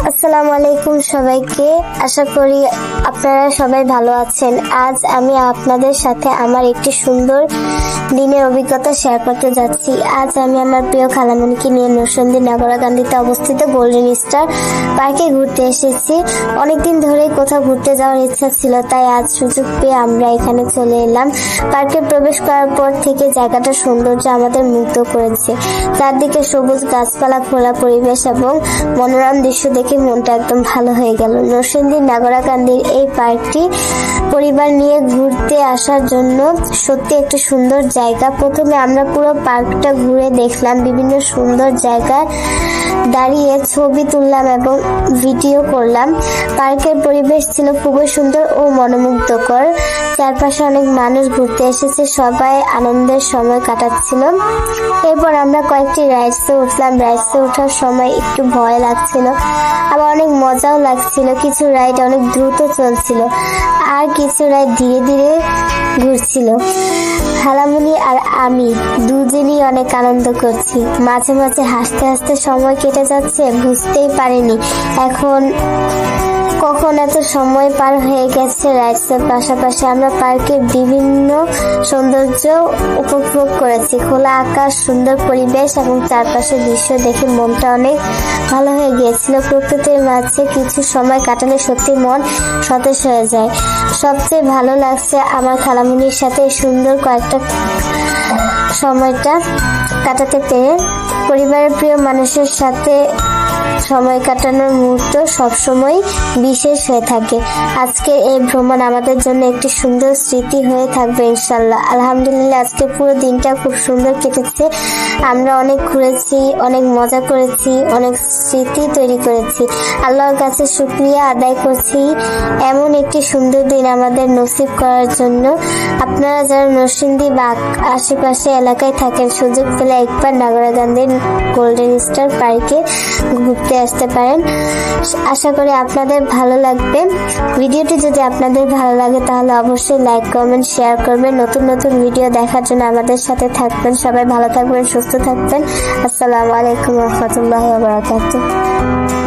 আসসালামু আলাইকুম সবাইকে। আশা করি আপনারা সবাই ভালো আছেন। আজ আমি আপনাদের সাথে আমার একটি সুন্দর দিনের অভিজ্ঞতা শেয়ার করতে যাচ্ছি। আজ আমি আমার প্রিয় খালামণিকে নিয়ে নরসিংদী নাগরাকান্দিতে অবস্থিত গোল্ডেন স্টার পার্কে ঘুরতে এসেছি। অনেকদিন ধরেই কোথাও ঘুরতে যাওয়ার ইচ্ছা ছিল, তাই আজ সুযোগ পেয়ে আমরা এখানে চলে এলাম। পার্কে প্রবেশ করার পর থেকে জায়গাটার সৌন্দর্য আমাদের মুগ্ধ করেছে। চারদিকে সবুজ গাছপালা, খোলা পরিবেশ এবং মনোরম দৃশ্য দেখে মনটা একদম ভালো হয়ে গেল। নরসিংদী নাগরাকান্দির এই পার্কটি পরিবার নিয়ে ঘুরতে আসার জন্য সত্যি একটি সুন্দর জায়গা। প্রথমে আমরা পুরো পার্কটা ঘুরে দেখলাম, বিভিন্ন সুন্দর জায়গায় দাঁড়িয়ে ছবি তুললাম এবং ভিডিও করলাম। পার্কের পরিবেশ ছিল খুবই সুন্দর ও মনোমুগ্ধকর। চারপাশে অনেক মানুষ ঘুরতে এসেছে, সবাই আনন্দের সময় কাটাচ্ছিল। এরপর আমরা কয়েকটি রাইডসে উঠলাম। রাইডসে ওঠার সময় একটু ভয় লাগছিল, আবার অনেক মজাও লাগছিল। কিছু রাইড অনেক দ্রুত চলছিল আর কিছু রাইড ধীরে ধীরে ঘুরছিল। খালামণি আর আমি দুজনই অনেক আনন্দ করছি। মাঝে মাঝে হাসতে হাসতে সময় কেটে যাচ্ছে, বুঝতেই পারিনি কখন এত সময় পার হয়ে গেছে। রাইডসের পাশাপাশি আমরা পার্কের বিভিন্ন সৌন্দর্য উপভোগ করেছি। খোলা আকাশ, সুন্দর পরিবেশ এবং চারপাশের দৃশ্য দেখে মনটা অনেক ভালো হয়ে গিয়েছিল। প্রকৃতির মাঝে কিছু সময় কাটালে সত্যি মন সতেজ হয়ে যায়। সবচেয়ে ভালো লাগছে আমার খালামণির সাথে সুন্দর কয়েকটা সময়টা কাটাতে পেরে। পরিবারের প্রিয় মানুষের সাথে সময় কাটানোর মুহূর্ত সবসময় বিশেষ হয়ে থাকে। আজকের এই ভ্রমণ আমাদের জন্য একটি সুন্দর স্মৃতি হয়ে থাকবে ইনশাল্লাহ। আলহামদুলিল্লাহ, আজকে পুরো দিনটা খুব সুন্দর কেটেছে। আমরা অনেক ঘুরেছি, অনেক মজা করেছি, অনেক স্মৃতি তৈরি করেছি। আল্লাহর কাছে শুকরিয়া আদায় করছি এমন একটি সুন্দর দিন আমাদের নসিব করার জন্য। আপনারা যারা নরসিংদী বা আশেপাশে এলাকায় থাকেন, সুযোগ পেলে একবার নাগরাকান্দির গোল্ডেন স্টার পার্কে ঘুরতে আসতে পারেন। আশা করি আপনাদের ভালো লাগবে। ভিডিওটি যদি আপনাদের ভালো লাগে তাহলে অবশ্যই লাইক, কমেন্ট, শেয়ার করবেন। নতুন নতুন ভিডিও দেখার জন্য আমাদের সাথে থাকবেন। সবাই ভালো থাকবেন, সুস্থ থাকবেন। আসসালামু আলাইকুম ওয়া রাহমাতুল্লাহি ওয়া বারাকাতুহু।